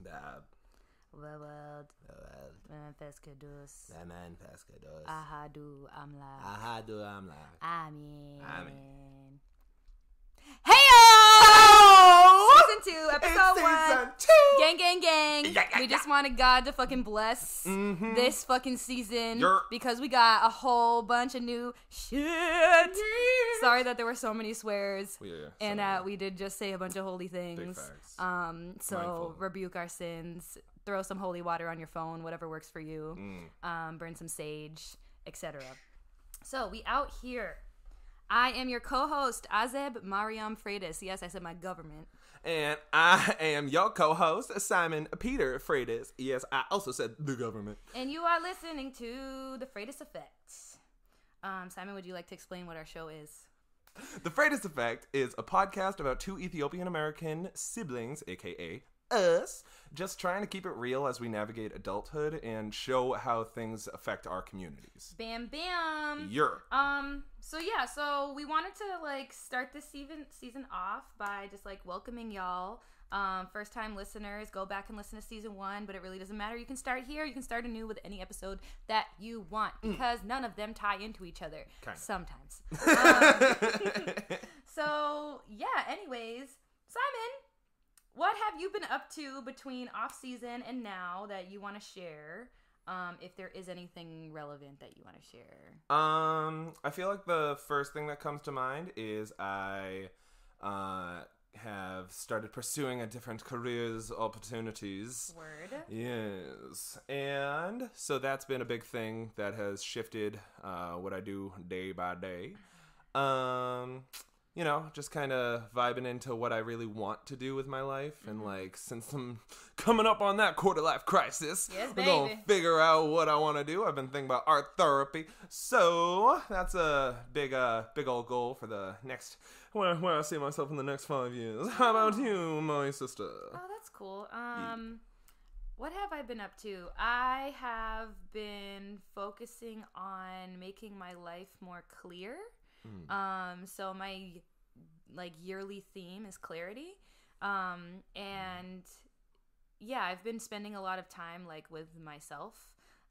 Dab. World. Manifestus. Manifestus. Ahadu Amla. Ahadu Amla. Amen. Amen. Hey-o! Season 2, episode 1. Season 2. Gang. Yeah. We just wanted God to fucking bless this fucking season because we got a whole bunch of new shit. Sorry that there were so many swears. And we did just say a bunch of holy things. Big facts. So Mindful. rebuke our sins. Throw some holy water on your phone, whatever works for you. Burn some sage, etc. So we out here. I am your co-host, Azeb Mariam Freitae. Yes, I said my government. And I am your co-host, Simon Peter Freitae. Yes, I also said the government. And you are listening to The Freitae Effect. Simon, would you like to explain what our show is? The Freitae Effect is a podcast about two Ethiopian-American siblings, a.k.a. us, just trying to keep it real as we navigate adulthood and show how things affect our communities. Bam. So we wanted to start this season off by just welcoming y'all. First time listeners, go back and listen to season 1, but it really doesn't matter. You can start here. You can start anew with any episode that you want because none of them tie into each other. Sometimes. So yeah, anyways, Simon, what have you been up to between off season and now that you want to share? If there is anything relevant that you want to share. I feel like the first thing that comes to mind is I have started pursuing a different careers opportunities. Word. Yes. And so that's been a big thing that has shifted what I do day by day. You know, just kind of vibing into what I really want to do with my life. And, since I'm coming up on that quarter-life crisis, yes, I'm going to figure out what I want to do. I've been thinking about art therapy. So, that's a big old goal for the next, where I see myself in the next 5 years. How about you, my sister? Oh, that's cool. What have I been up to? I have been focusing on making my life more clear. So my yearly theme is clarity. And yeah, I've been spending a lot of time with myself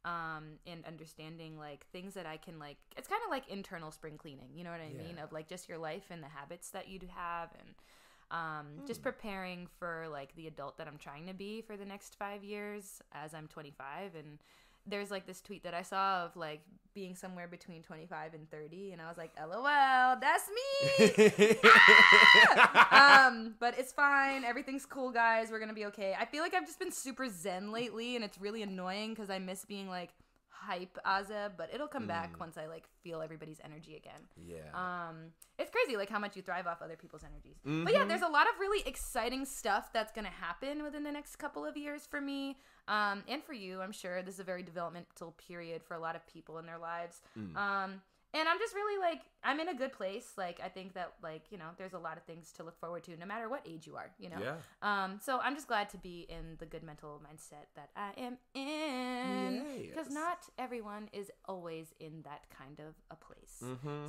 and understanding things that I can it's kind of like internal spring cleaning, you know what I mean, of just your life and the habits that you have, and just preparing for the adult that I'm trying to be for the next 5 years as I'm 25. And there's this tweet that I saw of being somewhere between 25 and 30, and I was like, LOL, that's me. But it's fine. Everything's cool, guys. We're gonna be okay. I feel like I've just been super zen lately, and it's really annoying because I miss being hype Azeb, but it'll come back once I feel everybody's energy again. Yeah. It's crazy how much you thrive off other people's energies. But yeah, there's a lot of really exciting stuff that's gonna happen within the next couple of years for me. And for you, I'm sure this is a very developmental period for a lot of people in their lives. And I'm just really I'm in a good place. I think that there's a lot of things to look forward to no matter what age you are, Yeah. So I'm just glad to be in the good mental mindset that I am in. Because not everyone is always in that kind of a place.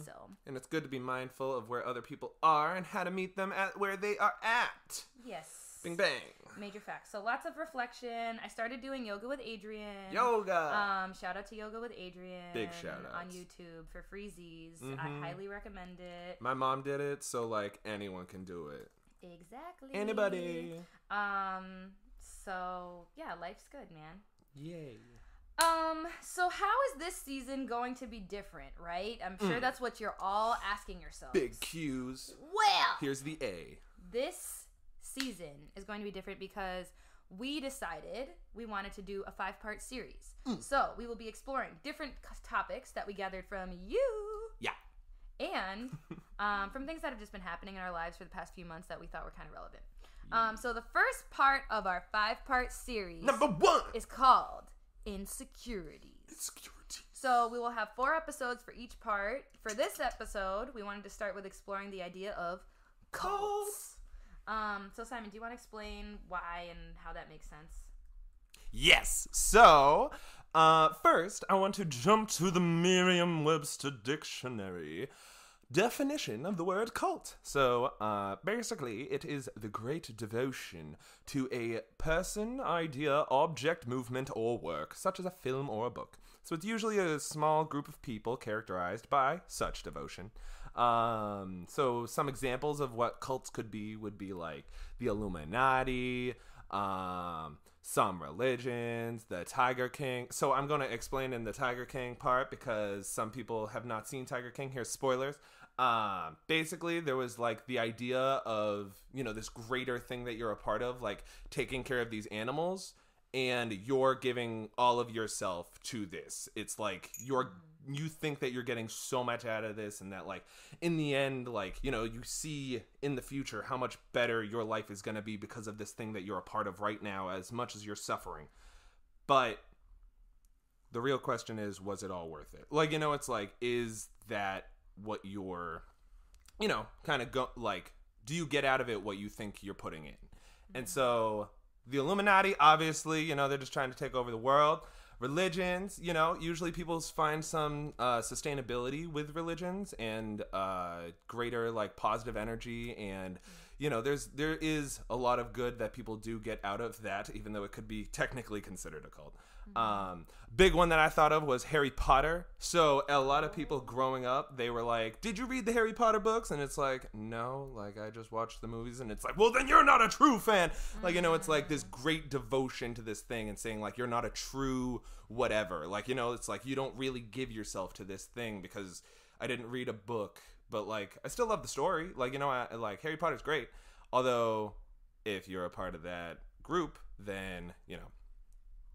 So. And it's good to be mindful of where other people are and how to meet them at where they are at. Yes. Bing bang. Major facts. So lots of reflection. I started doing yoga with Adrian. Shout out to Yoga with Adrian. Big shout out. On YouTube for freezies. I highly recommend it. My mom did it, so anyone can do it. Exactly. Anybody. So yeah, life's good, man. Yay. So how is this season going to be different, right? I'm sure that's what you're all asking yourselves. Big Q's. Well, here's the A. This season is going to be different because we decided we wanted to do a 5-part series. So we will be exploring different topics that we gathered from you. Yeah. And from things that have just been happening in our lives for the past few months that we thought were kind of relevant. So the first part of our 5-part series, number 1, is called Insecurities. Insecurities. So we will have 4 episodes for each part. For this episode, we wanted to start with exploring the idea of cults. So Simon, do you want to explain why and how that makes sense? Yes. So, first, I want to jump to the Merriam-Webster dictionary. definition of the word cult. So, basically, it is the great devotion to a person, idea, object, movement, or work, such as a film or a book. So it's usually a small group of people characterized by such devotion. So some examples of what cults could be would be like the Illuminati, some religions, the Tiger King. So I'm going to explain in the Tiger King part because some people have not seen Tiger King. Here's spoilers. Basically, there was like the idea of, you know, this greater thing that you're a part of, like taking care of these animals, and you're giving all of yourself to this. It's like you think that you're getting so much out of this, and that like in the end, like, you know, you see in the future how much better your life is going to be because of this thing that you're a part of right now, as much as you're suffering. But the real question is, was it all worth it? Like, you know, it's like, is that what you're, you know, kind of do you get out of it what you think you're putting in? And so the Illuminati, obviously, you know, they're just trying to take over the world. Religions, you know, usually people find some sustainability with religions and greater like positive energy, and you know, there is a lot of good that people do get out of that, even though it could be technically considered a cult. Big one that I thought of was Harry Potter. So a lot of people growing up, they were like, did you read the Harry Potter books? And it's like, no, like I just watched the movies. And it's like, well, then you're not a true fan. Like, you know, it's like this great devotion to this thing and saying like, you're not a true whatever. Like, you know, it's like you don't really give yourself to this thing because I didn't read a book, but like I still love the story. Like, you know, I like Harry Potter's great. Although if you're a part of that group, then, you know,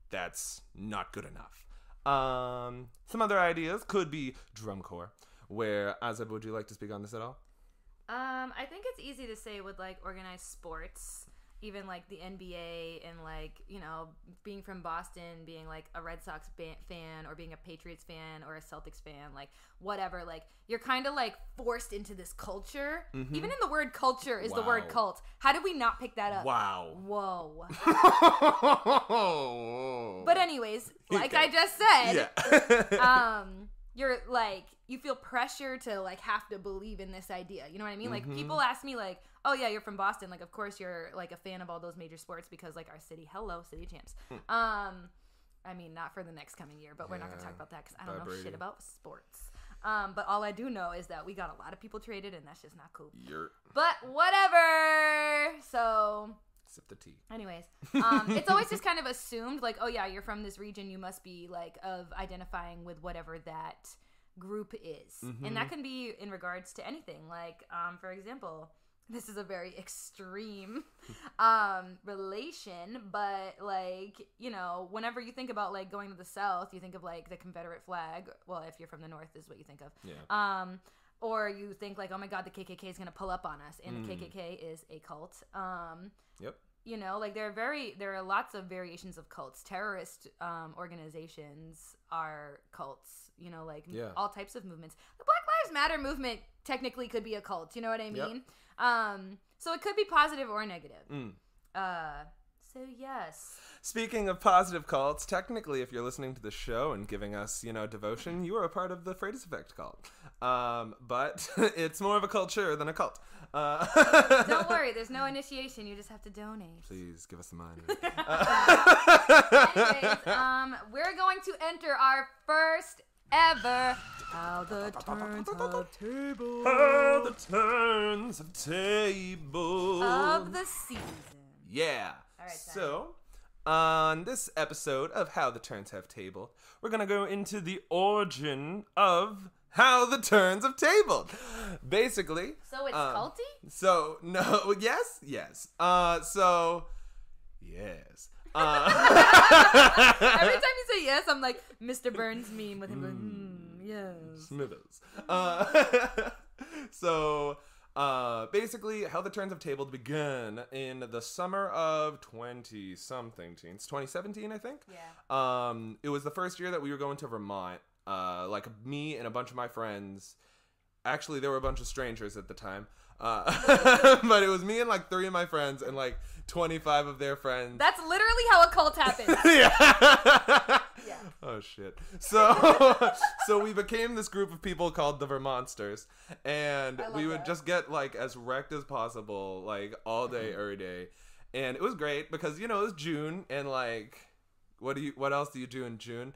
that's not good enough. Some other ideas could be drum corps, where, Azeb, would you like to speak on this at all? I think it's easy to say with like organized sports, even like the NBA, and like, you know, being from Boston, being like a Red Sox fan, or being a Patriots fan or a Celtics fan, like whatever, like you're kind of like forced into this culture. Even in the word culture is the word cult. How did we not pick that up? Wow. Whoa. But anyways, like I just said, you're like, you feel pressure to like have to believe in this idea. You know what I mean? Like people ask me like, oh yeah, you're from Boston. Like, of course you're like a fan of all those major sports because like our city, city champs. I mean, not for the next coming year, but we're not going to talk about that because I don't know shit about sports. But all I do know is that we got a lot of people traded, and that's just not cool. But whatever. So sip the tea. Anyways, it's always just kind of assumed like, oh yeah, you're from this region, you must be like of identifying with whatever that group is. And that can be in regards to anything. Like, for example, this is a very extreme relation, but like, you know, whenever you think about like going to the South, you think of like the Confederate flag. Well, if you're from the North, is what you think of. Yeah. Or you think like, oh my God, the KKK is going to pull up on us, and the KKK is a cult. Yep. You know, like there are lots of variations of cults. Terrorist organizations are cults. You know, like all types of movements. The Black Lives Matter movement technically could be a cult. You know what I mean? Yep. So it could be positive or negative. So yes. Speaking of positive cults, technically, if you're listening to the show and giving us, you know, devotion, you are a part of the Freitae Effect cult. But it's more of a culture than a cult. Don't worry, there's no initiation. You just have to donate. Please give us some money. Anyways, we're going to enter our first ever How the Turns of Table. How the Turns of Table. Of the season. Yeah. All right, so, on this episode of How the Turns Have Tabled, we're going to go into the origin of How the Turns Have Tabled. Basically. So it's culty? So, no, yes. Yes. Yes. Every time you say yes, I'm like Mr. Burns meme with him like, yes. Smithers. So, basically, How the Turns Have Tabled began in the summer of 20-something teens. 2017, I think? Yeah. It was the first year that we were going to Vermont. Like, me and a bunch of my friends. Actually, there were a bunch of strangers at the time. But it was me and, like, 3 of my friends and, like, 25 of their friends. That's literally how a cult happens. Yeah. Oh shit. So we became this group of people called the Vermonsters, and we would just get like as wrecked as possible, like all day, every day. And it was great because, you know, it was June, and like what else do you do in June?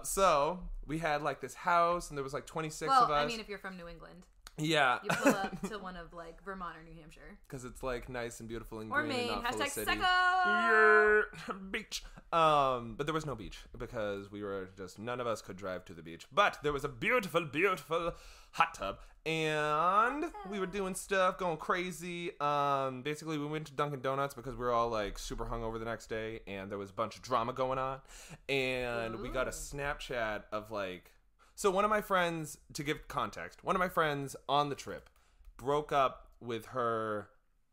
So we had like this house, and there was like 26 of us. Well, I mean, if you're from New England. Yeah. You pull up to one of like Vermont or New Hampshire. Because it's like nice and beautiful and or green Maine. and not full of city. Yeah, beach. But there was no beach because we were just, none of us could drive to the beach. But there was a beautiful, beautiful hot tub. And we were doing stuff, going crazy. Basically, we went to Dunkin' Donuts because we were all like super hungover the next day. And there was a bunch of drama going on. And we got a Snapchat of like... So one of my friends, to give context, one of my friends on the trip broke up with her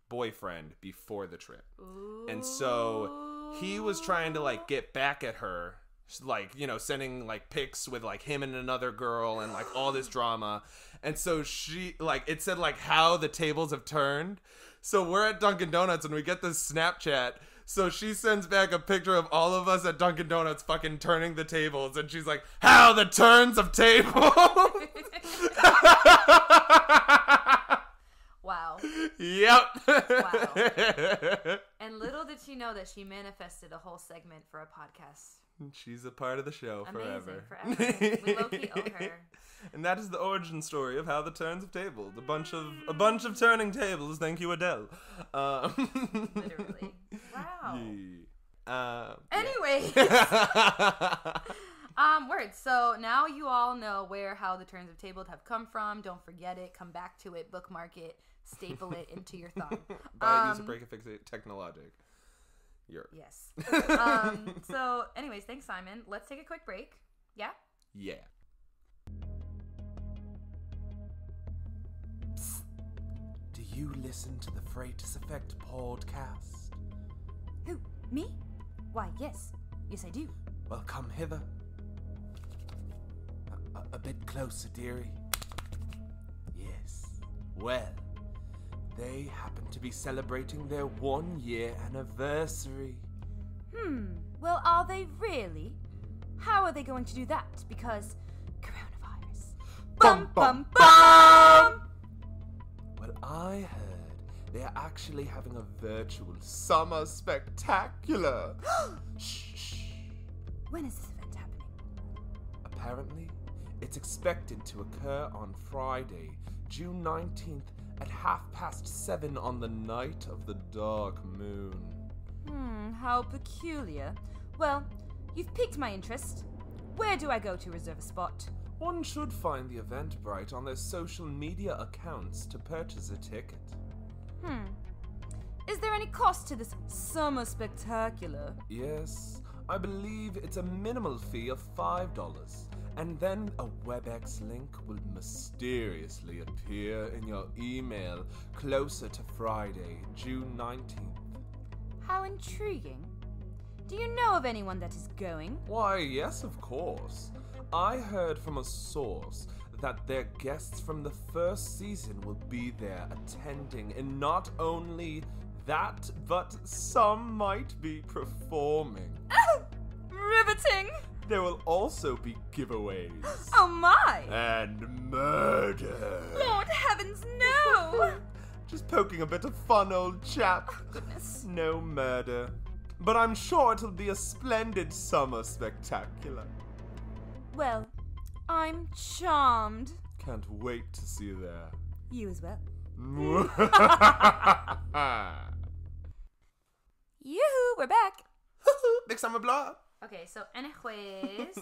boyfriend before the trip. Ooh. And so he was trying to like get back at her, like, you know, sending like pics with like him and another girl and like all this drama. And so she like, it said like how the tables have turned. So we're at Dunkin' Donuts and we get this Snapchat. So she sends back a picture of all of us at Dunkin' Donuts fucking turning the tables. And she's like, how the turns of tables. Wow. Yep. Wow. And little did she know that she manifested a whole segment for a podcast. She's a part of the show Amazing, forever. We low-key owe her. And that is the origin story of how the turns of tables. A bunch of turning tables. Thank you, Adele. Literally. Wow. Yeah. Anyways. Words. So now you all know how the turns of tables have come from. Don't forget it. Come back to it. Bookmark it. Staple it into your thumb. Use a break and fix it. Technologic. Yes. So, anyways, thanks, Simon. Let's take a quick break. Yeah? Yeah. Psst. Do you listen to the Freitae Effect podcast? Who? Me? Why, yes. Yes, I do. Well, come hither. A bit closer, dearie. Yes. Well, they happen to be celebrating their 1-year anniversary. Well, are they really? How are they going to do that? Because coronavirus. Bum, bum, bum! Well, I heard they're actually having a virtual summer spectacular. Shh. When is this event happening? Apparently, it's expected to occur on Friday, June 19th at 7:30 on the night of the dark moon. How peculiar. Well, you've piqued my interest. Where do I go to reserve a spot? One should find the Eventbrite on their social media accounts to purchase a ticket. Is there any cost to this summer spectacular? Yes, I believe it's a minimal fee of $5, and then a WebEx link will mysteriously appear in your email closer to Friday, June 19th. How intriguing. Do you know of anyone that is going? Why, yes, of course. I heard from a source that their guests from the first season will be there attending, and not only that, but some might be performing. Oh, riveting! There will also be giveaways. Oh my! And murder. Lord heavens, no! Just poking a bit of fun, old chap. Goodness. No murder. But I'm sure it'll be a splendid summer spectacular. Well, I'm charmed. Can't wait to see you there. You as well. Yoo-hoo, we're back. Big summer blah. Okay, so anyways,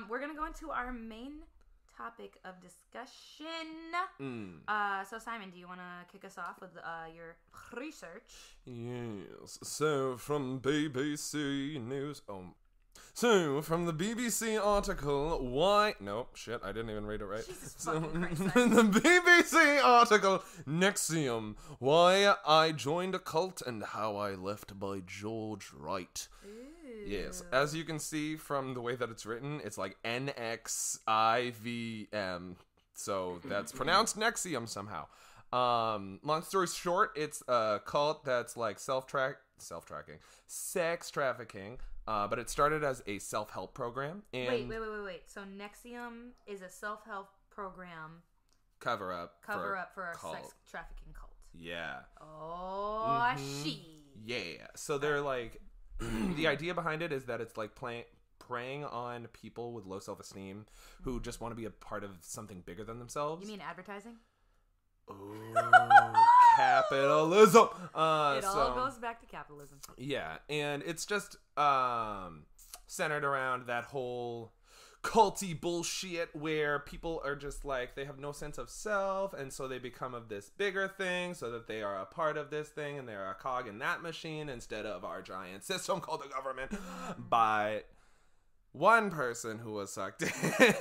we're gonna go into our main topic of discussion. So Simon, do you want to kick us off with your research? Yes. So from BBC News. So from the BBC article, why? No, shit, I didn't even read it right. Jesus So, fucking Christ, the BBC article, Nexium, Why I Joined a Cult and How I Left by George Wright. Ooh. Yes, as you can see from the way that it's written, it's like NXIVM. So that's pronounced Nexium somehow. Long story short, it's a cult that's like sex trafficking. But it started as a self-help program. And Wait. So NXIVM is a self-help program cover up for a cult. sex trafficking cult. Yeah. Oh, she. Yeah. So they're like, the idea behind it is that it's like preying on people with low self-esteem who just want to be a part of something bigger than themselves. You mean advertising? Oh, capitalism. It all goes back to capitalism. Yeah, and it's just centered around that whole culty bullshit where people are just like, they have no sense of self, and so they become of this bigger thing so that they are a part of this thing and they're a cog in that machine instead of our giant system called the government. But one person who was sucked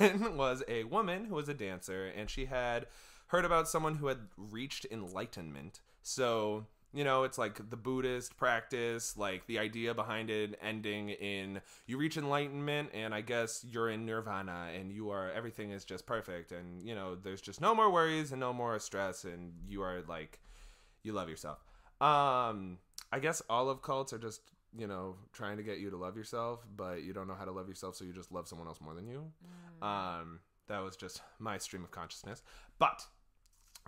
in was a woman who was a dancer, and she had heard about someone who had reached enlightenment. So, you know, it's like the Buddhist practice, like the idea behind it ending in you reach enlightenment and I guess you're in nirvana and everything is just perfect and, you know, there's just no more worries and no more stress and you are like, you love yourself. I guess all of cults are just, you know, trying to get you to love yourself, but you don't know how to love yourself, so you just love someone else more than you. That was just my stream of consciousness. But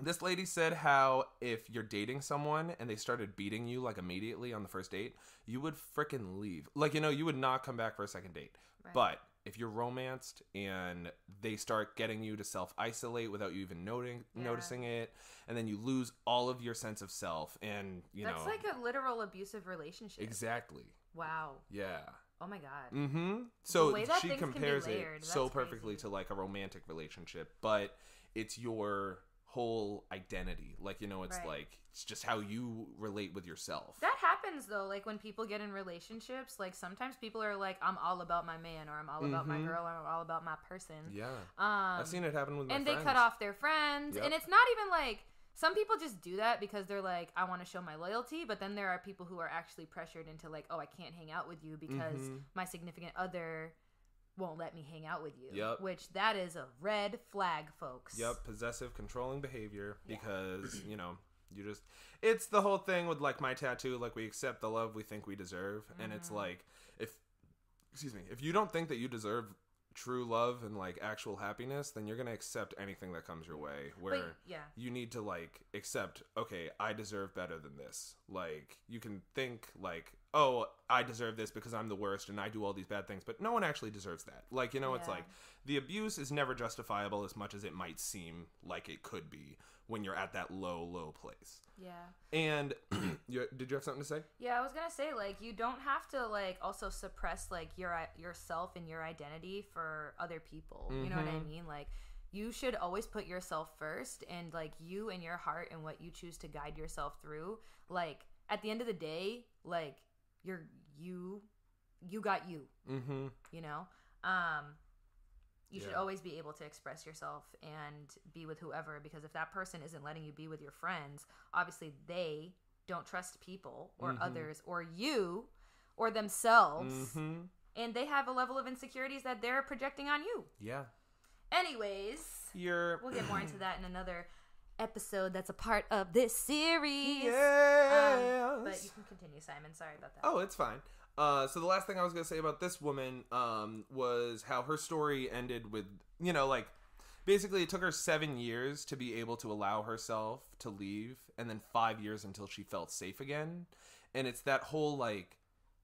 this lady said how if you're dating someone and they started beating you like immediately on the first date, you would frickin' leave. Like, you know, you would not come back for a second date. Right. But if you're romanced and they start getting you to self-isolate without you even noticing it, and then you lose all of your sense of self and, That's like a literal abusive relationship. Exactly. Wow. Yeah. Oh my God. Mm-hmm. So she compares it so crazy. perfectly to like a romantic relationship, but it's your whole identity. Like, you know, it's like, it's just how you relate with yourself. That happens though. Like when people get in relationships, like sometimes people are like, I'm all about my man, or I'm all about my girl, or I'm all about my person. Yeah. I've seen it happen with my friends. And they cut off their friends. Yep. And it's not even like, some people just do that because they're like, I want to show my loyalty. But then there are people who are actually pressured into like, oh, I can't hang out with you because my significant other won't let me hang out with you. Yep. Which that is a red flag, folks. Yep. Possessive, controlling behavior because, you know, it's the whole thing with like my tattoo, like we accept the love we think we deserve. And it's like, if you don't think that you deserve true love and like actual happiness, then you're gonna accept anything that comes your way, where you need to like accept, okay, I deserve better than this. Like you can think like, oh, I deserve this because I'm the worst and I do all these bad things, but no one actually deserves that. Like, you know, it's like the abuse is never justifiable as much as it might seem like it could be when you're at that low place. Yeah. And did you have something to say? Yeah, I was gonna say, like, you don't have to like also suppress like yourself and your identity for other people. You know what I mean? Like, you should always put yourself first, and like you and your heart and what you choose to guide yourself through. Like at the end of the day, like you got you. You know. You should always be able to express yourself and be with whoever, because if that person isn't letting you be with your friends, obviously they don't trust people or others or you or themselves, and they have a level of insecurities that they're projecting on you. Yeah. Anyways, we'll get more into that in another episode that's a part of this series. Yes. But you can continue, Simon. Sorry about that. Oh, it's fine. So the last thing I was going to say about this woman was how her story ended with, you know, like, basically it took her 7 years to be able to allow herself to leave, and then 5 years until she felt safe again. And it's that whole, like,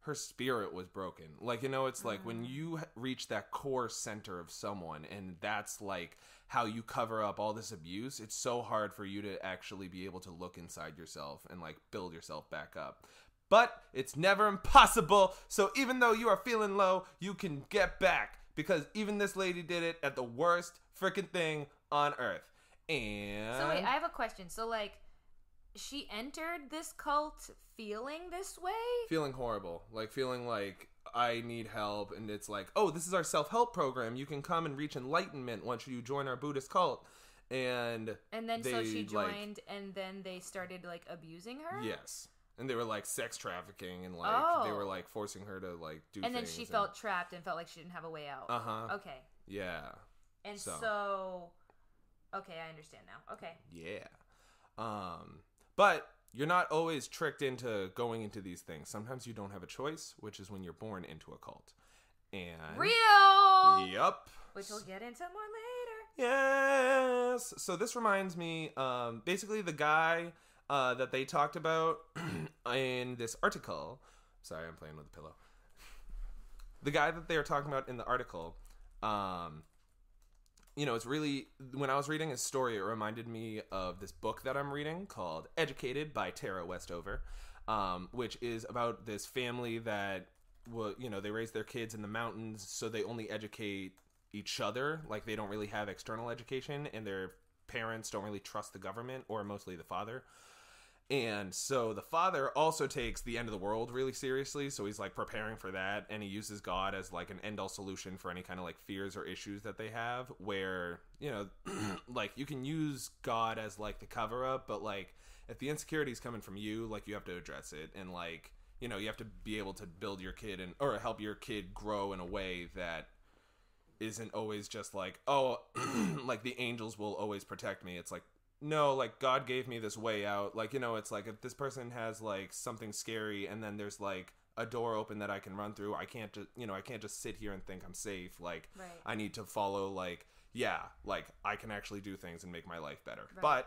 her spirit was broken. Like, you know, it's like when you reach that core center of someone, and that's, like, how you cover up all this abuse, it's so hard for you to actually be able to look inside yourself and, like, build yourself back up. But it's never impossible. So even though you are feeling low, you can get back. Because even this lady did it at the worst freaking thing on earth. And so wait, I have a question. So like, she entered this cult feeling this way? Feeling horrible. Like feeling like I need help. And it's like, oh, this is our self-help program. You can come and reach enlightenment once you join our Buddhist cult. And then so she joined, and then they started like abusing her? Yes. And they were, like, sex trafficking, and, like, they were, like, forcing her to, like, do things. And then she felt trapped and felt like she didn't have a way out. Okay. Yeah. And so okay, I understand now. Okay. Yeah. But you're not always tricked into going into these things. Sometimes you don't have a choice, which is when you're born into a cult. And Real! Yep. Which we'll get into more later. Yes. So this reminds me, basically the guy that they talked about in this article. Sorry, I'm playing with the pillow. The guy that they were talking about in the article, it's really, when I was reading his story, it reminded me of this book that I'm reading called Educated by Tara Westover, which is about this family that, they raise their kids in the mountains, so they only educate each other. Like, they don't really have external education, and their parents don't really trust the government, or mostly the father. And so the father also takes the end of the world really seriously, so he's like preparing for that, and he uses God as like an end-all solution for any kind of like fears or issues that they have, where, like you can use God as like the cover-up, but like if the insecurity is coming from you, like you have to address it, and like, you have to be able to build your kid or help your kid grow in a way that isn't always just like, oh, like the angels will always protect me. It's like, no, like God gave me this way out. Like, it's like if this person has like something scary and then there's like a door open that I can run through, I can't just sit here and think I'm safe. Like, right. I need to follow like, yeah, like I can actually do things and make my life better. Right.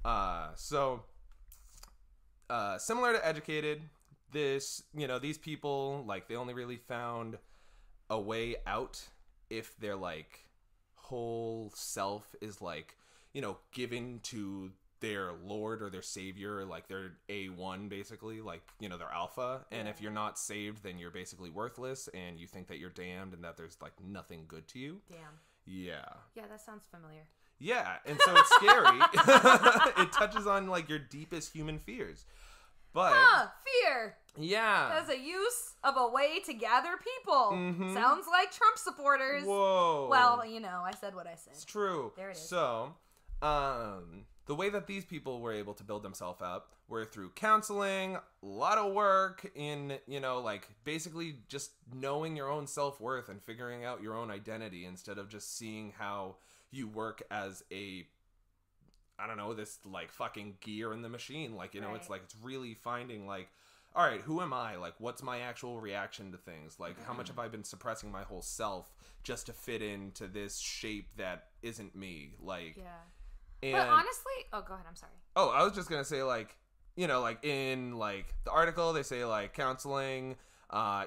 But, similar to Educated, these people, like they only really found a way out if their like whole self is like, given to their Lord or their Savior, like their A1 basically, like, their alpha. And if you're not saved, then you're basically worthless and you think that you're damned and that there's like nothing good to you. Damn. Yeah. Yeah, that sounds familiar. Yeah, and so it's scary. It touches on like your deepest human fears. But fear. Yeah. As a use of a way to gather people. Mm-hmm. Sounds like Trump supporters. Whoa. Well, I said what I said. It's true. There it is. So, the way that these people were able to build themselves up were through counseling, a lot of work in, like basically just knowing your own self-worth and figuring out your own identity instead of just seeing how you work as this like fucking gear in the machine. Like, right. It's like, it's really finding like, all right, who am I? Like, what's my actual reaction to things? Like, how much have I been suppressing my whole self just to fit into this shape that isn't me? Like, yeah. And, but honestly, go ahead. I'm sorry. Oh, I was just going to say, like, like in like the article, they say like counseling,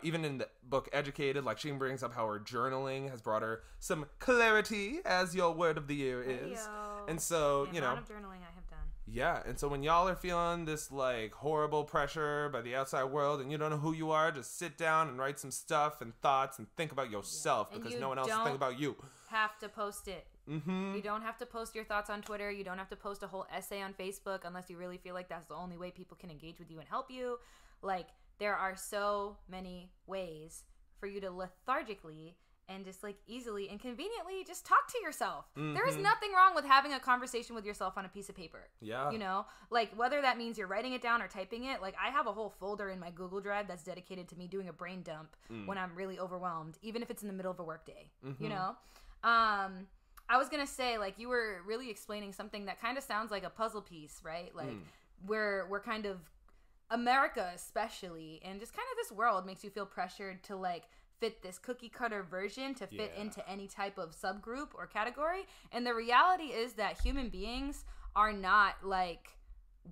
even in the book Educated, like she brings up how her journaling has brought her some clarity, as your word of the year is. Hey-o. And so, the amount of journaling I have done. Yeah, and so when y'all are feeling this like horrible pressure by the outside world and you don't know who you are, just sit down and write some stuff and thoughts and think about yourself, because no one else will think about you. Have to post it. Mm-hmm. You don't have to post your thoughts on Twitter. You don't have to post a whole essay on Facebook unless you really feel like that's the only way people can engage with you and help you. Like, there are so many ways for you to lethargically and just like easily and conveniently just talk to yourself. Mm-hmm. There is nothing wrong with having a conversation with yourself on a piece of paper. Yeah. Like whether that means you're writing it down or typing it. Like I have a whole folder in my Google Drive that's dedicated to me doing a brain dump when I'm really overwhelmed, even if it's in the middle of a work day, I was going to say, like, you were really explaining something that kind of sounds like a puzzle piece, right? Like we're kind of America especially, and just kind of this world makes you feel pressured to like fit this cookie cutter version to fit into any type of subgroup or category. And the reality is that human beings are not like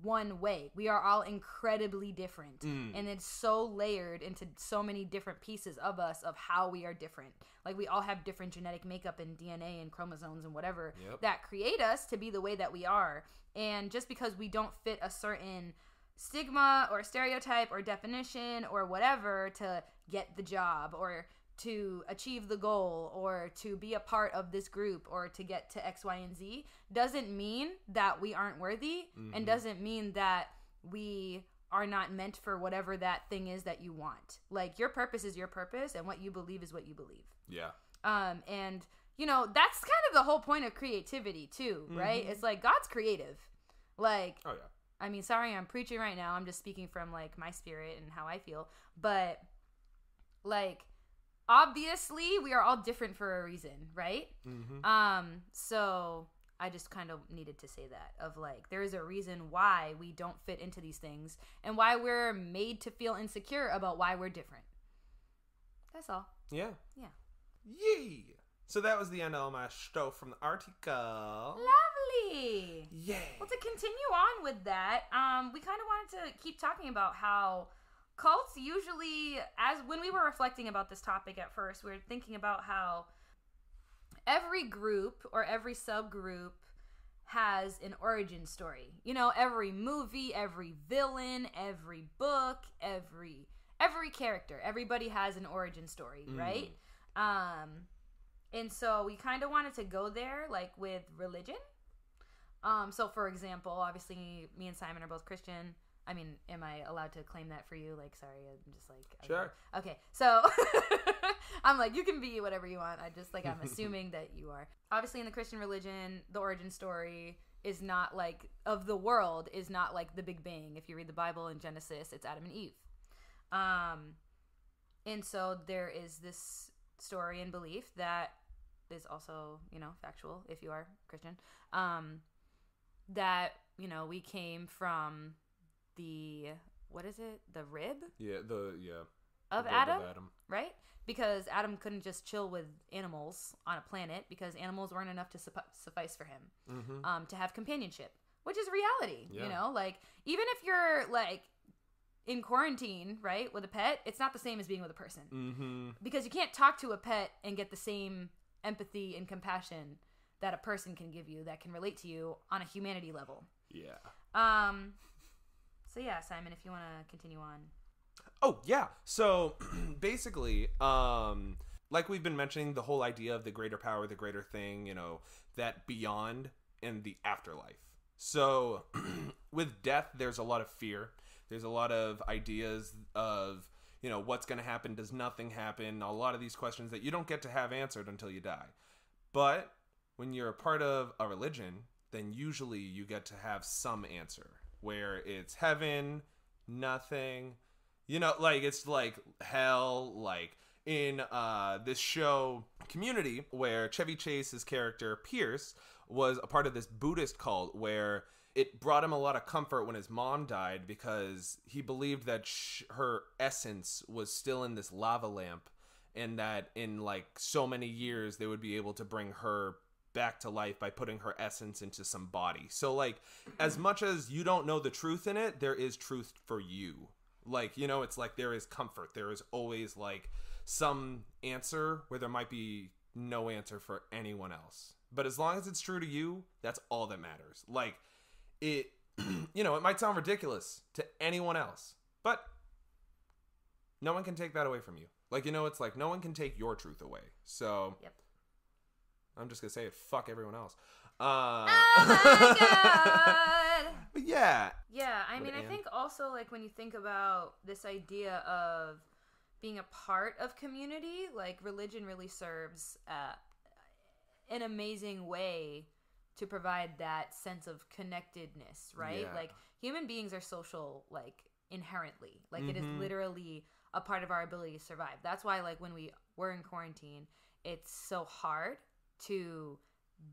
one way. We are all incredibly different. And it's so layered into so many different pieces of us of how we are different. Like we all have different genetic makeup and DNA and chromosomes and whatever that create us to be the way that we are. And just because we don't fit a certain stigma or stereotype or definition or whatever to get the job or to achieve the goal or to be a part of this group or to get to X, Y, and Z doesn't mean that we aren't worthy and doesn't mean that we are not meant for whatever that thing is that you want. Like your purpose is your purpose and what you believe is what you believe. Yeah. And that's kind of the whole point of creativity too, right? It's like God's creative. Like, oh yeah. I mean, sorry, I'm preaching right now. I'm just speaking from like my spirit and how I feel. But like, obviously, we are all different for a reason, right? So I just kind of needed to say that, of like, there is a reason why we don't fit into these things and why we're made to feel insecure about why we're different. That's all. Yeah. Yeah. Yay! So that was the end of my stuff from the article. Lovely. Yeah. Well, to continue on with that, we kind of wanted to keep talking about how cults usually, as when we were reflecting about this topic at first, we were thinking about how every group or every subgroup has an origin story. You know, every movie, every villain, every book, every character, everybody has an origin story, right? And so we kind of wanted to go there, like with religion. So for example, obviously me and Simon are both Christian. I mean, am I allowed to claim that for you? Like, sorry, I'm just like... Sure. Okay, so I'm like, you can be whatever you want. I'm assuming that you are. Obviously, in the Christian religion, the origin story is not like, of the world, is not like the Big Bang. If you read the Bible in Genesis, it's Adam and Eve. And so there is this story and belief that is also, you know, factual if you are Christian, that, you know, we came from the rib? Of Adam, right? Because Adam couldn't just chill with animals on a planet because animals weren't enough to suffice for him to have companionship, which is reality, you know? Like, even if you're, like, in quarantine, right, with a pet, it's not the same as being with a person. Because you can't talk to a pet and get the same empathy and compassion that a person can give you, that can relate to you on a humanity level. Yeah. So yeah, Simon, if you want to continue on. Oh, yeah. So basically, like we've been mentioning, the whole idea of the greater power, the greater thing, you know, that beyond and the afterlife. So with death, there's a lot of fear. There's a lot of ideas of, you know, what's going to happen? Does nothing happen? A lot of these questions that you don't get to have answered until you die. But when you're a part of a religion, then usually you get to have some answer where it's heaven, nothing, you know, like it's like hell, like in this show Community, where Chevy Chase's character Pierce was a part of this Buddhist cult where it brought him a lot of comfort when his mom died because he believed that her essence was still in this lava lamp and that in like so many years they would be able to bring her back to life by putting her essence into some body. So like, as much as you don't know the truth in it, there is truth for you. Like, you know, it's like there is comfort. There is always like some answer where there might be no answer for anyone else. But as long as it's true to you, that's all that matters. Like, it, you know, it might sound ridiculous to anyone else, but no one can take that away from you. Like, you know, it's like no one can take your truth away. So, yep. I'm just going to say it, fuck everyone else. Oh my God. But yeah. Yeah, I mean, I think also, like, when you think about this idea of being a part of community, like, religion really serves an amazing way to provide that sense of connectedness, right? Yeah. Like, human beings are social, like, inherently. Like, it is literally a part of our ability to survive. That's why, like, when we were in quarantine, it's so hard to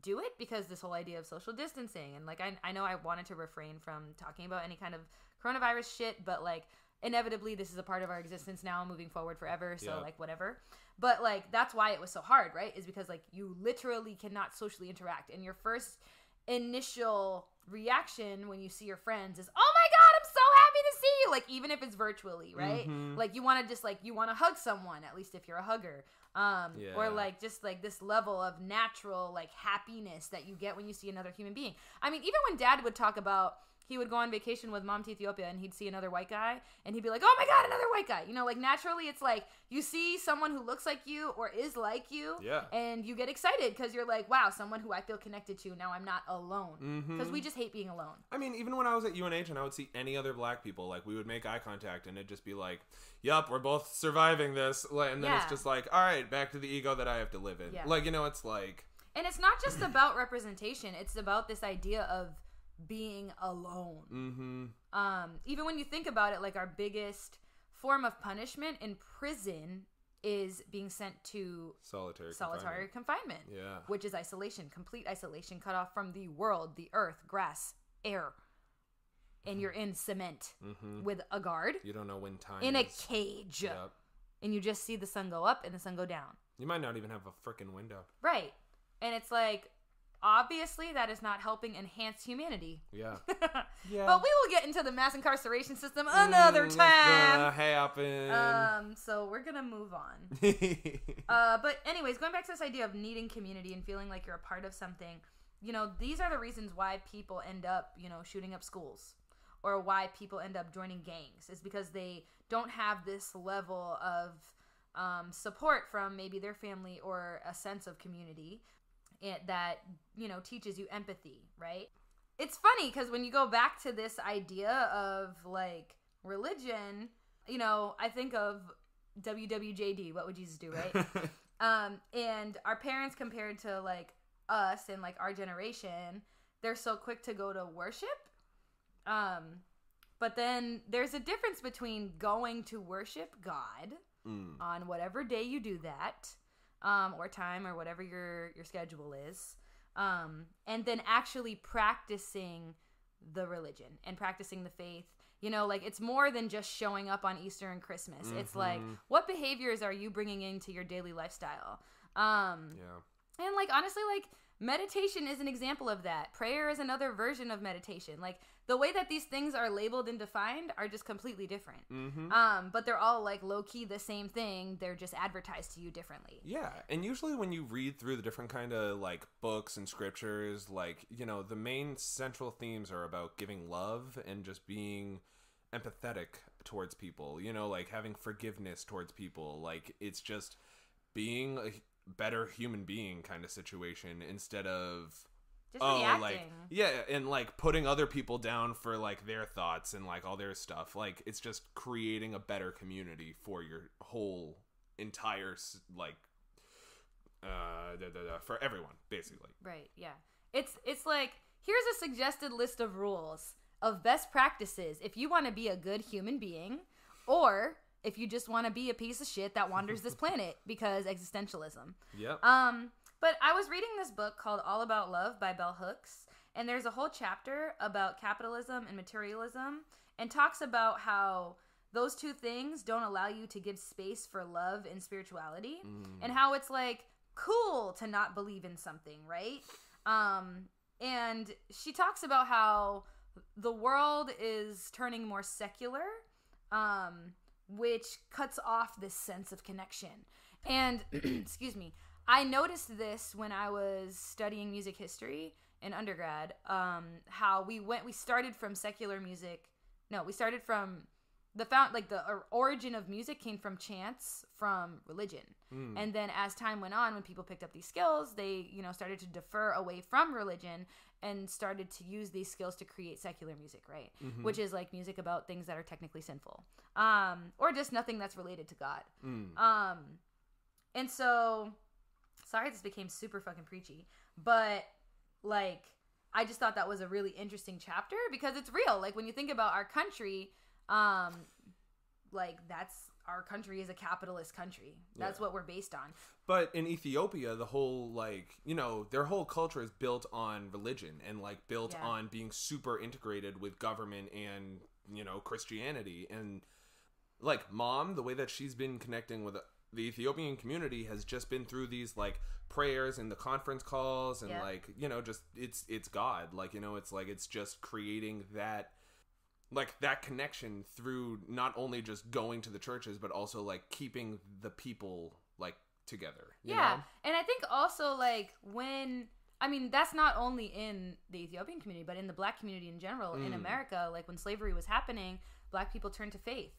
do it because this whole idea of social distancing, and like I know I wanted to refrain from talking about any kind of coronavirus shit, but like inevitably this is a part of our existence now moving forward forever, so like whatever. But like that's why it was so hard, right? Is because like you literally cannot socially interact, and your first initial reaction when you see your friends is, oh my God, I'm so happy to see you, like even if it's virtually, right? Like you want to just like you want to hug someone, at least if you're a hugger. Or like just like this level of natural like happiness that you get when you see another human being. I mean, even when Dad would talk about, he would go on vacation with Mom to Ethiopia and he'd see another white guy and he'd be like, oh my God, another white guy. You know, like naturally it's like you see someone who looks like you or is like you, and you get excited because you're like, wow, someone who I feel connected to. Now I'm not alone, because we just hate being alone. I mean, even when I was at UNH and I would see any other black people, like we would make eye contact and it'd just be like, yup, we're both surviving this. And then it's just like, all right, back to the ego that I have to live in. Like, you know, it's like... And it's not just about representation. It's about this idea of being alone. Even when you think about it, like our biggest form of punishment in prison is being sent to solitary confinement. Yeah. Which is isolation, complete isolation, cut off from the world, the earth, grass, air. And you're in cement with a guard. You don't know when time in is. A cage. Yep. And you just see the sun go up and the sun go down. You might not even have a freaking window. Right. And it's like, obviously that is not helping enhance humanity. Yeah. Yeah. But we will get into the mass incarceration system another time. It's gonna happen. So we're gonna move on. But anyways, going back to this idea of needing community and feeling like you're a part of something, you know, these are the reasons why people end up, you know, shooting up schools, or why people end up joining gangs, is because they don't have this level of support from maybe their family or a sense of community that, you know, teaches you empathy, right? It's funny because when you go back to this idea of like religion, you know, I think of WWJD, what would Jesus do, right? And our parents compared to like us and like our generation, they're so quick to go to worship. But then there's a difference between going to worship God on whatever day you do that, or time, or whatever your schedule is, and then actually practicing the religion and practicing the faith. You know, like, it's more than just showing up on Easter and Christmas. It's like, what behaviors are you bringing into your daily lifestyle? And like, honestly, like, meditation is an example of that. Prayer is another version of meditation. Like, the way that these things are labeled and defined are just completely different. But they're all like low-key the same thing. They're just advertised to you differently. Yeah. And usually when you read through the different kind of like books and scriptures, like, you know, the main central themes are about giving love and just being empathetic towards people, you know, like having forgiveness towards people. Like, it's just being a better human being kind of situation, instead of just reacting. Like, yeah, and like putting other people down for like their thoughts and like all their stuff. Like, it's just creating a better community for your whole entire like for everyone, basically. Right. Yeah. It's like, here's a suggested list of rules of best practices if you want to be a good human being, or if you just want to be a piece of shit that wanders this planet because existentialism. Yep. But I was reading this book called All About Love by Bell Hooks, and there's a whole chapter about capitalism and materialism, and talks about how those two things don't allow you to give space for love and spirituality, and how it's like cool to not believe in something, right? And she talks about how the world is turning more secular, which cuts off this sense of connection. And, excuse me, I noticed this when I was studying music history in undergrad, how we started from secular music. No, we started from the origin of music came from chants from religion. And then as time went on, when people picked up these skills, they, you know, started to defer away from religion and started to use these skills to create secular music, right? Which is like music about things that are technically sinful, or just nothing that's related to God. And so, sorry this became super fucking preachy, but like, I just thought that was a really interesting chapter because it's real. Like, when you think about our country, like, our country is a capitalist country. That's what we're based on. But in Ethiopia, the whole, like, you know, their whole culture is built on religion and like built on being super integrated with government and, you know, Christianity. And like, Mom, the way that she's been connecting with the Ethiopian community has just been through these like prayers and the conference calls and like, you know, just it's God. Like, you know, it's like, it's just creating that, like, that connection through not only just going to the churches, but also like keeping the people like together. You know? And I think also like that's not only in the Ethiopian community, but in the Black community in general in America. Like, when slavery was happening, Black people turned to faith.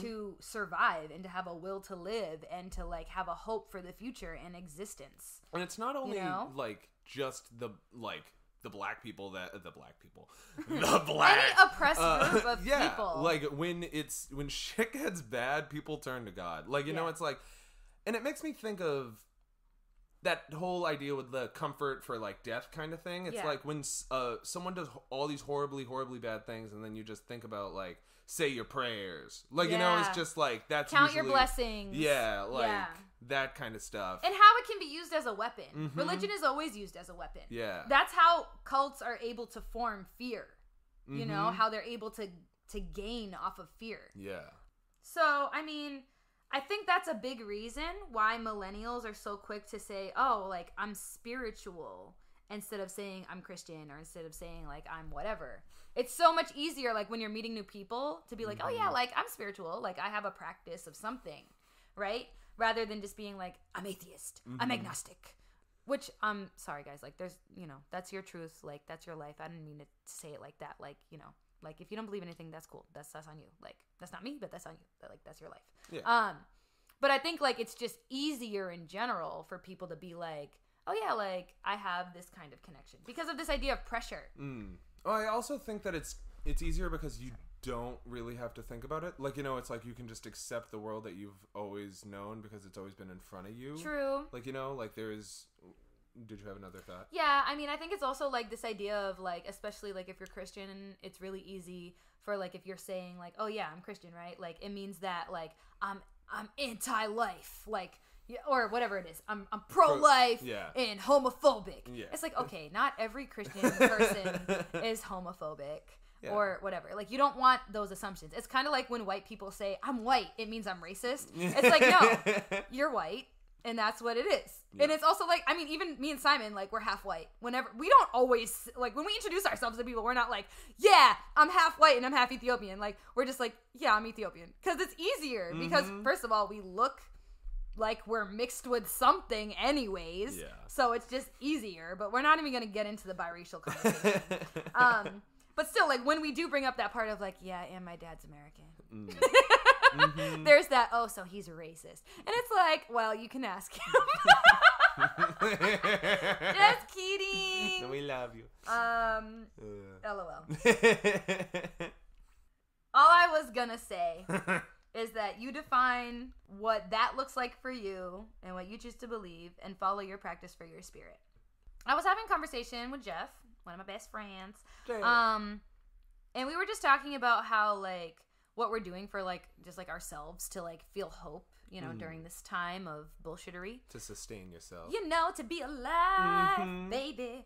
To survive and to have a will to live and to like have a hope for the future and existence. And it's not only, you know? Like, just the black people the black any oppressed group of people. Like, when shit gets bad, people turn to God. Like, you know, it's like, and it makes me think of that whole idea with the comfort for like death kind of thing. It's like when someone does all these horribly, horribly bad things, and then you just think about like say your prayers. Like, you know, it's just like, that's count usually, your blessings. Yeah, like that kind of stuff. And how it can be used as a weapon. Religion is always used as a weapon. Yeah. That's how cults are able to form fear. You know, how they're able to gain off of fear. Yeah. So, I mean, I think that's a big reason why millennials are so quick to say, oh, like, I'm spiritual, instead of saying I'm Christian, or instead of saying, like, I'm whatever. It's so much easier, like, when you're meeting new people to be like, oh, yeah, like, I'm spiritual. Like, I have a practice of something, right? Rather than just being like, I'm atheist. I'm agnostic. Which, sorry, guys. Like, there's, you know, that's your truth. Like, that's your life. I didn't mean to say it like that. Like, you know. Like, if you don't believe anything, that's cool. That's on you. Like, that's not me, but that's on you. Like, that's your life. Yeah. But I think, like, it's just easier in general for people to be like, oh, yeah, like, I have this kind of connection. Because of this idea of pressure. Oh, I also think that it's easier because you don't really have to think about it. Like, you know, it's like you can just accept the world that you've always known because it's always been in front of you. True. Like, you know, like, there is... Did you have another thought? Yeah, I mean, I think it's also, like, this idea of, like, especially, like, if you're Christian, it's really easy for, like, if you're saying, like, oh, yeah, I'm Christian, right? Like, it means that, like, I'm anti-life, like, or whatever it is. I'm pro-life and homophobic. Yeah. It's like, okay, not every Christian person is homophobic. Yeah. Or whatever. Like, you don't want those assumptions. It's kind of like when white people say, I'm white, it means I'm racist. It's like, no, you're white. And that's what it is. Yeah. And it's also like, I mean, even me and Simon, like, we're half white. Whenever, we don't always, like, when we introduce ourselves to people, we're not like, yeah, I'm half white and I'm half Ethiopian. Like, we're just like, yeah, I'm Ethiopian. Because it's easier. Because, first of all, we look like we're mixed with something anyways. Yeah. So it's just easier. But we're not even going to get into the biracial conversation. But still, like, when we do bring up that part of, like, yeah, and my dad's American. There's that, oh, so he's racist. And it's like, well, you can ask him. Just kidding. We love you. LOL. All I was gonna say is that you define what that looks like for you and what you choose to believe, and follow your practice for your spirit. I was having a conversation with Jeff, one of my best friends. And we were just talking about how, like, what we're doing for, like, just, like, ourselves to, like, feel hope, you know, during this time of bullshittery. To sustain yourself. You know, to be alive, baby.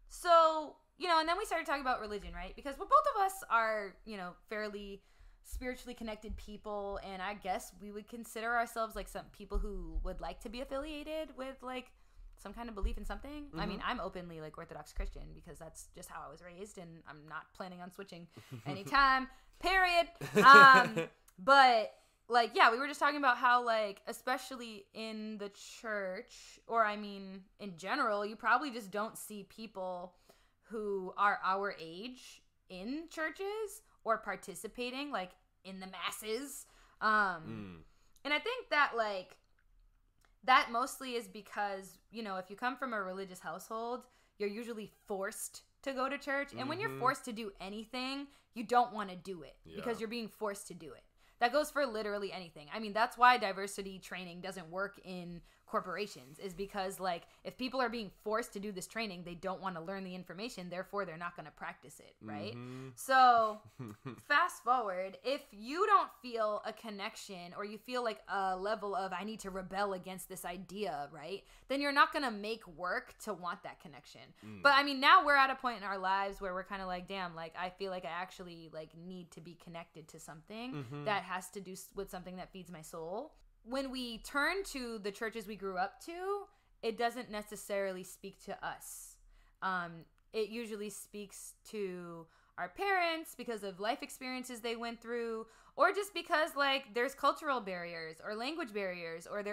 So, you know, and then we started talking about religion, right? Because both of us are, you know, fairly spiritually connected people, and I guess we would consider ourselves, like, some people who would like to be affiliated with, like, some kind of belief in something. I mean, I'm openly, like, Orthodox Christian because that's just how I was raised, and I'm not planning on switching anytime, period. But, like, yeah, we were just talking about how, like, especially in the church, or I mean, in general, you probably just don't see people who are our age in churches or participating, like, in the masses. And I think that, like, that mostly is because, you know, if you come from a religious household, you're usually forced to go to church. And when you're forced to do anything, you don't want to do it because you're being forced to do it. That goes for literally anything. I mean, that's why diversity training doesn't work in corporations, is because, like, if people are being forced to do this training, they don't want to learn the information, therefore they're not going to practice it, right? So fast forward, if you don't feel a connection, or you feel like a level of, I need to rebel against this idea, right, then you're not going to make work to want that connection. But I mean, now we're at a point in our lives where we're kind of like, damn, like, I feel like I actually, like, need to be connected to something that has to do with something that feeds my soul. When we turn to the churches we grew up to, it doesn't necessarily speak to us. It usually speaks to our parents because of life experiences they went through, or just because, like, there's cultural barriers or language barriers, or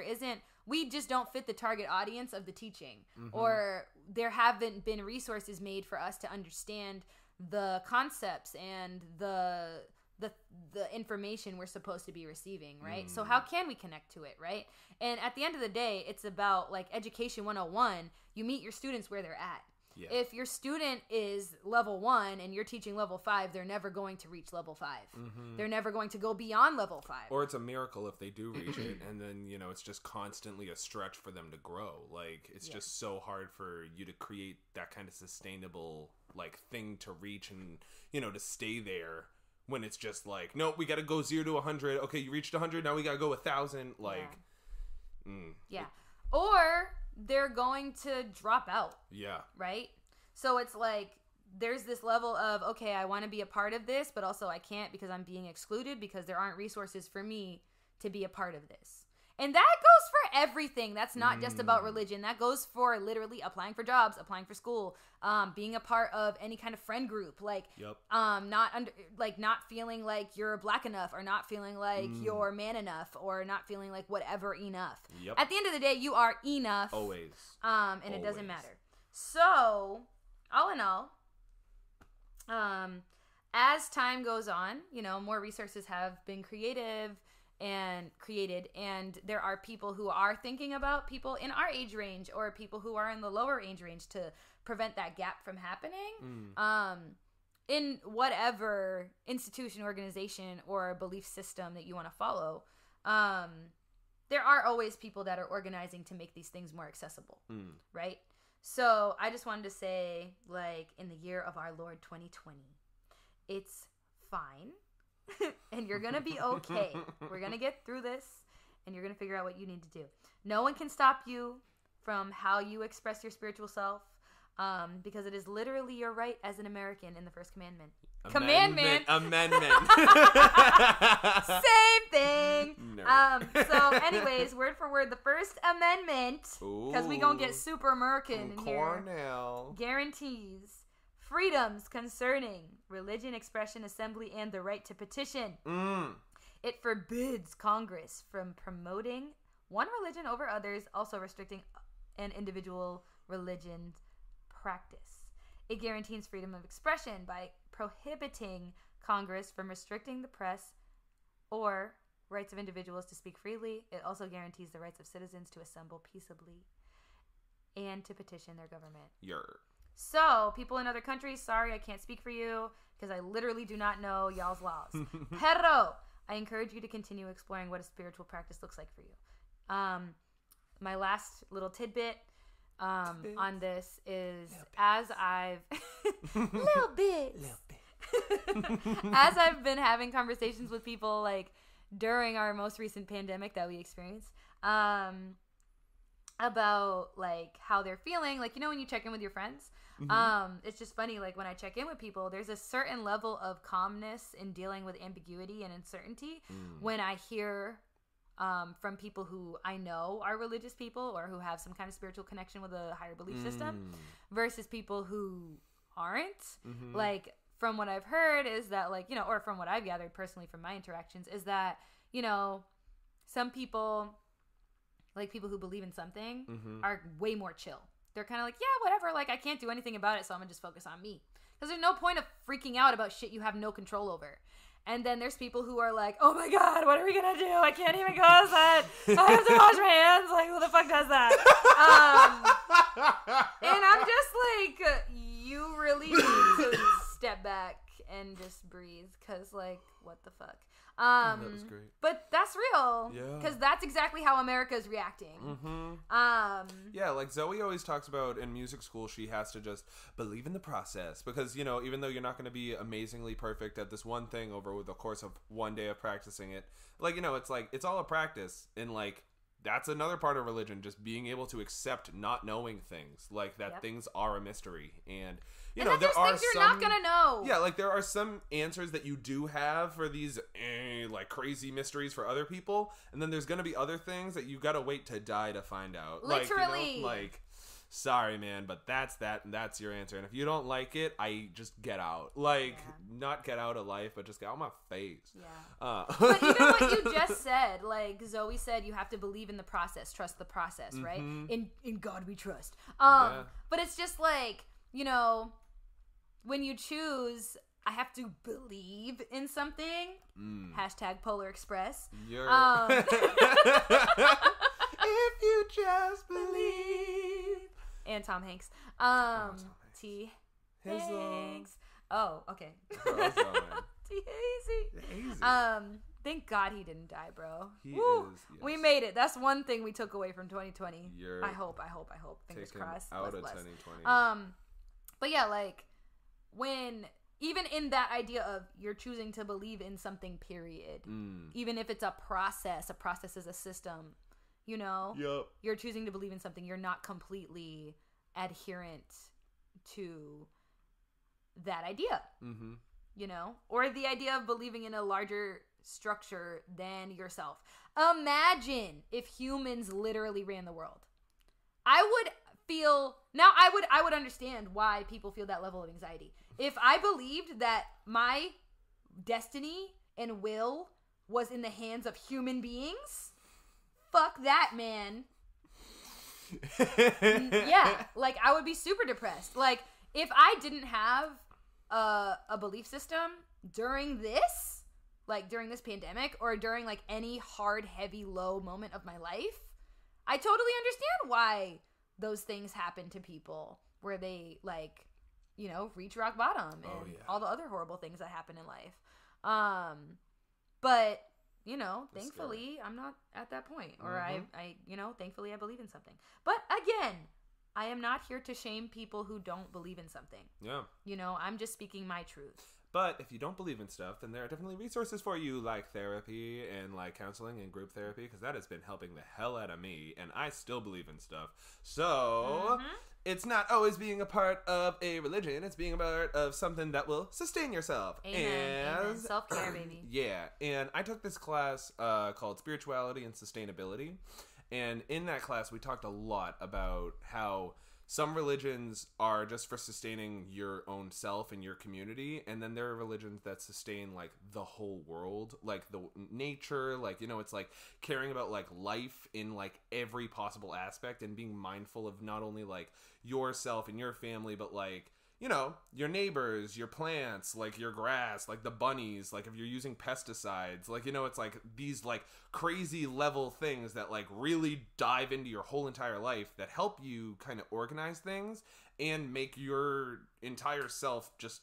we just don't fit the target audience of the teaching, or there haven't been resources made for us to understand the concepts and the information we're supposed to be receiving, right? So how can we connect to it, right? And at the end of the day, it's about, like, education 101. You meet your students where they're at. Yeah. If your student is level 1 and you're teaching level 5, they're never going to reach level 5. They're never going to go beyond level 5. Or it's a miracle if they do reach it, and then, you know, it's just constantly a stretch for them to grow. Like, it's just so hard for you to create that kind of sustainable, like, thing to reach and, you know, to stay there when it's just like, nope, we got to go 0 to 100. Okay, you reached 100, now we got to go 1,000. Like, yeah. Or they're going to drop out. Yeah. Right? So it's like, there's this level of, okay, I want to be a part of this, but also I can't because I'm being excluded because there aren't resources for me to be a part of this. And that goes for everything. That's not just about religion. That goes for literally applying for jobs, applying for school, being a part of any kind of friend group, like, not feeling like you're black enough, or not feeling like you're man enough, or not feeling like whatever enough. Yep. At the end of the day, you are enough. Always. And it doesn't matter. So, all in all, as time goes on, more resources have been created, and there are people who are thinking about people in our age range, or people who are in the lower age range, to prevent that gap from happening. In whatever institution, organization, or belief system that you want to follow, there are always people that are organizing to make these things more accessible, right? So I just wanted to say, like, in the year of our Lord 2020, it's fine. And you're going to be okay. We're going to get through this, and you're going to figure out what you need to do. No one can stop you from how you express your spiritual self, because it is literally your right as an American in the first commandment. Amendment. Same thing. So anyways, word for word, the First Amendment, because we gonna get super American in here, guarantees freedoms concerning religion, expression, assembly, and the right to petition. It forbids Congress from promoting one religion over others, also restricting an individual religion's practice. It guarantees freedom of expression by prohibiting Congress from restricting the press or rights of individuals to speak freely. It also guarantees the rights of citizens to assemble peaceably and to petition their government. So, people in other countries, sorry, I can't speak for you because I literally do not know y'all's laws. Pero, I encourage you to continue exploring what a spiritual practice looks like for you. My last little tidbit on this is, as I've little bits. As I've been having conversations with people, like, during our most recent pandemic that we experienced, about, like, how they're feeling, like, when you check in with your friends, it's just funny, like, when I check in with people, there's a certain level of calmness in dealing with ambiguity and uncertainty when I hear from people who I know are religious people, or who have some kind of spiritual connection with a higher belief system, versus people who aren't. Like, from what I've heard is that, like, or from what I've gathered personally from my interactions, is that, some people, like, people who believe in something are way more chill. They're kind of like, yeah, whatever, like, I can't do anything about it, so I'm gonna just focus on me. Because there's no point of freaking out about shit you have no control over. And then there's people who are like, oh my god, what are we gonna do? I can't even go outside. I have to wash my hands. Like, who the fuck does that? And I'm just like, you really need to step back and just breathe. Because, like, what the fuck? That was great. But that's real. Yeah. Because that's exactly how America is reacting. Yeah, like Zoe always talks about in music school, she has to just believe in the process. Because, even though you're not going to be amazingly perfect at this one thing over the course of one day of practicing it, like, it's like, it's all a practice. And, like, that's another part of religion, just being able to accept not knowing things, like that things are a mystery. And there are things you're not gonna know. Yeah, like, there are some answers that you do have for these like crazy mysteries for other people, and then there's gonna be other things that you gotta wait to die to find out. Literally, like, sorry, man, but that's that, and that's your answer. And if you don't like it, I just get out. Like, not get out of life, but just get out of my face. Yeah. But even what you just said, like Zoe said, you have to believe in the process, trust the process, right? In God we trust. But it's just like, when you choose, I have to believe in something. Hashtag Polar Express. If you just believe. And Tom Hanks. T. Hanks. Oh, okay. T. Hazy. Thank God he didn't die, bro. He is. Yes. We made it. That's one thing we took away from 2020. I hope. Fingers crossed. Out of 2020. But yeah, like, when even in that idea of you're choosing to believe in something, period. Even if it's a process is a system, you know? Yep. You're choosing to believe in something. You're not completely adherent to that idea, you know? Or the idea of believing in a larger structure than yourself. Imagine if humans literally ran the world. I would feel... Now, I would understand why people feel that level of anxiety. If I believed that my destiny and will was in the hands of human beings, fuck that, man. Yeah, like, I would be super depressed. Like, if I didn't have a belief system during this, like, during this pandemic, or during, like, any hard, heavy, low moment of my life, I totally understand why those things happen to people, where they, like, you know, reach rock bottom and all the other horrible things that happen in life. But, you know, thankfully, I'm not at that point. Or I, you know, thankfully I believe in something. But again, I am not here to shame people who don't believe in something. Yeah. You know, I'm just speaking my truth. But if you don't believe in stuff, then there are definitely resources for you, like therapy and like counseling and group therapy, because that has been helping the hell out of me, and I still believe in stuff. So it's not always being a part of a religion; it's being a part of something that will sustain yourself. Amen. Self-care, baby. Yeah, and I took this class called Spirituality and Sustainability, and in that class we talked a lot about how some religions are just for sustaining your own self and your community, and then there are religions that sustain, like, the whole world, like the nature, like, you know, it's like caring about, like, life in, like, every possible aspect, and being mindful of not only, like, yourself and your family, but, like, you know, your neighbors, your plants, like your grass, like the bunnies, like if you're using pesticides, like, you know, it's like these like crazy level things that like really dive into your whole entire life that help you kind of organize things and make your entire self just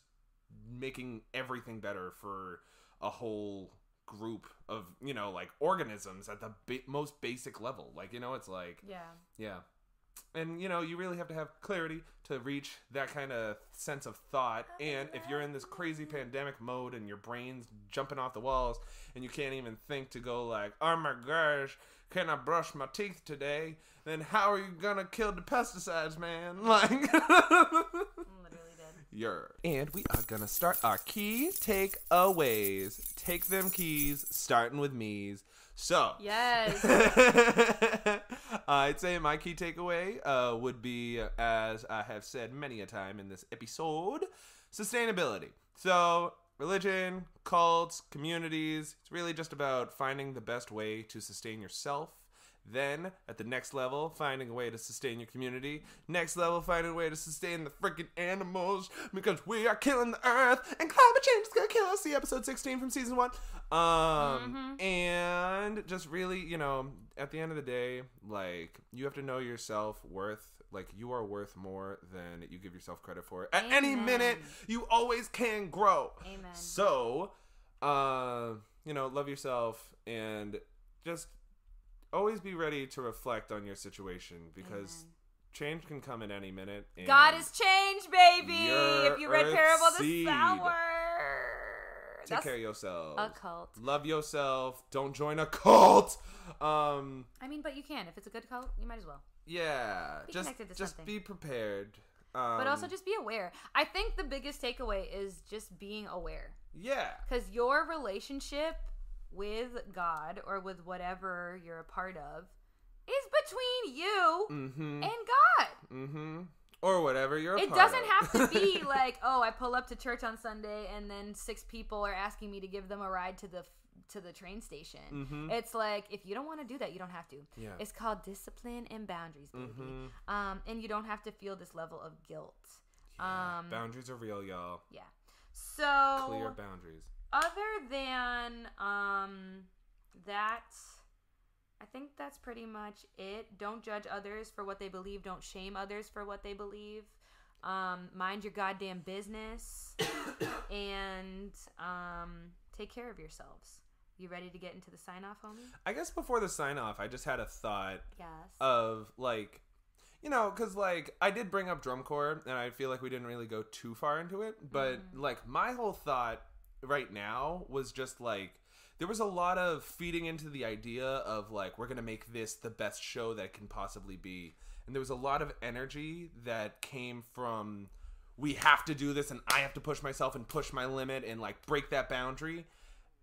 making everything better for a whole group of, you know, like organisms at the most basic level. Like, you know, it's like, yeah. And, you know, you really have to have clarity to reach that kind of sense of thought. And if you're in this crazy pandemic mode and your brain's jumping off the walls and you can't even think to go like, oh my gosh, can I brush my teeth today? Then how are you going to kill the pesticides, man? Like, Literally did. And we are going to start our key takeaways. Take them keys, starting with me's. So, yes. I'd say my key takeaway would be, as I have said many a time in this episode, sustainability. So, religion, cults, communities, it's really just about finding the best way to sustain yourself. Then, at the next level, finding a way to sustain your community. Next level, finding a way to sustain the freaking animals, because we are killing the earth, and climate change is gonna kill us. See episode 16 from season 1. And just really, you know, at the end of the day, like, you have to know your self-worth. Like, you are worth more than you give yourself credit for. At any minute, you always can grow. Amen. So, you know, love yourself and just always be ready to reflect on your situation, because change can come at any minute. And God is change, baby. If you read Parable of the Sower. Take care of yourself. A cult. Love yourself. Don't join a cult. I mean, but you can. If it's a good cult, you might as well. Yeah. Be connected to just something. be prepared. But also just be aware. I think the biggest takeaway is just being aware. Yeah. Because your relationship with God or with whatever you're a part of is between you and God. Or whatever you're a part of. It doesn't have to be like, oh, I pull up to church on Sunday and then 6 people are asking me to give them a ride to the train station. It's like, if you don't want to do that, you don't have to. Yeah. It's called discipline and boundaries, baby. And you don't have to feel this level of guilt. Yeah. Boundaries are real, y'all. Yeah. So clear boundaries. Other than that, I think that's pretty much it. Don't judge others for what they believe. Don't shame others for what they believe. Mind your goddamn business. And take care of yourselves. You ready to get into the sign-off, homie? I guess before the sign-off, I just had a thought Yes. of, like, you know, because, like, I did bring up drum corps, and I feel like we didn't really go too far into it, but, like, my whole thought right now was just, like, there was a lot of feeding into the idea of, like, we're going to make this the best show that it can possibly be. And there was a lot of energy that came from, we have to do this and I have to push myself and push my limit and, like, break that boundary.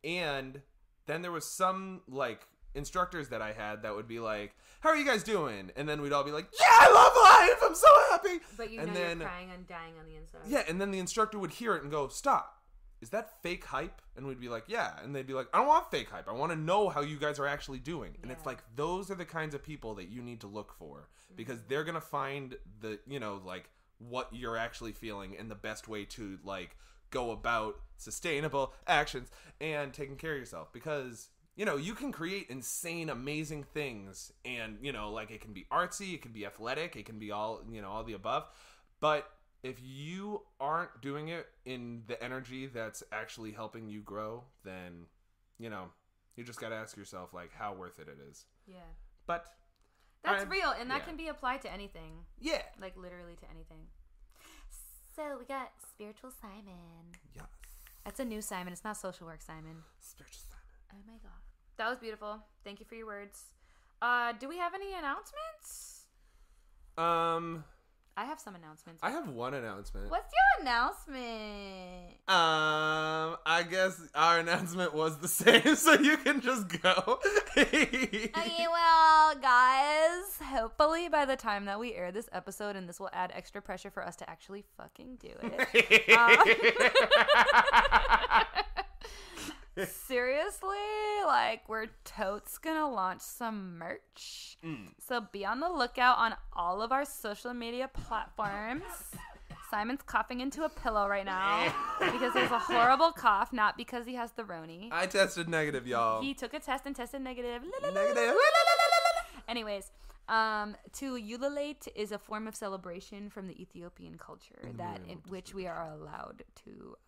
And then there was some, like, instructors that I had that would be like, how are you guys doing? And then we'd all be like, yeah, I love life. I'm so happy. But you know you're crying and dying on the inside. Yeah, and then the instructor would hear it and go, stop. Is that fake hype? And we'd be like, yeah. And they'd be like, I don't want fake hype. I want to know how you guys are actually doing. And it's like, those are the kinds of people that you need to look for, because they're going to find the, you know, like, what you're actually feeling and the best way to, like, go about sustainable actions and taking care of yourself. Because, you know, you can create insane, amazing things. And, you know, like, it can be artsy, it can be athletic, it can be all, you know, all the above. But if you aren't doing it in the energy that's actually helping you grow, then, you know, you just got to ask yourself, like, how worth it is. Yeah. But that's real, and that can be applied to anything. Yeah. Like, literally to anything. So, we got Spiritual Simon. Yes. That's a new Simon. It's not Social Work Simon. Spiritual Simon. Oh, my God. That was beautiful. Thank you for your words. Do we have any announcements? I have some announcements. I have one announcement. What's your announcement? I guess our announcement was the same, so you can just go. Okay, well, guys, hopefully by the time that we air this episode, and this will add extra pressure for us to actually fucking do it. Seriously, like, we're totes gonna launch some merch. So be on the lookout on all of our social media platforms. Simon's coughing into a pillow right now because there's a horrible cough, not because he has the Roni. I tested negative, y'all. He took a test and tested negative. Negative. Anyways, to ululate is a form of celebration from the Ethiopian culture that in which we are allowed to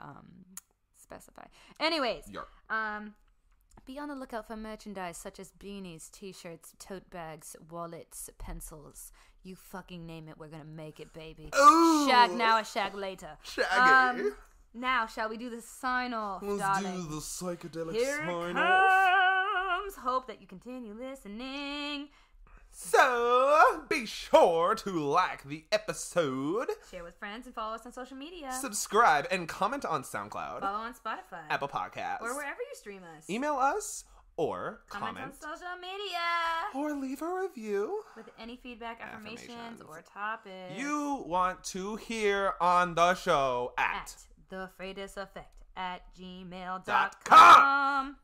specify. Anyways, be on the lookout for merchandise such as beanies, t-shirts, tote bags, wallets, pencils. You fucking name it, we're gonna make it, baby. Ooh. Shag now or shag later. Shaggy. Now, shall we do the sign-off, Let's darling? do the psychedelic Here sign it off. comes. Hope that you continue listening. So, be sure to like the episode, Share with friends and follow us on social media. subscribe, and comment on SoundCloud, Follow on Spotify. Apple Podcasts, Or wherever you stream us. email us, or Comment on social media. or leave a review With any feedback, affirmations, or topics. you want to hear on the show at the Freitae Effect @gmail.com.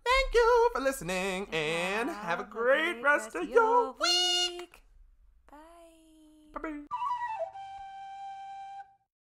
Thank you for listening, and have a great rest of your week. Bye. Bye-bye.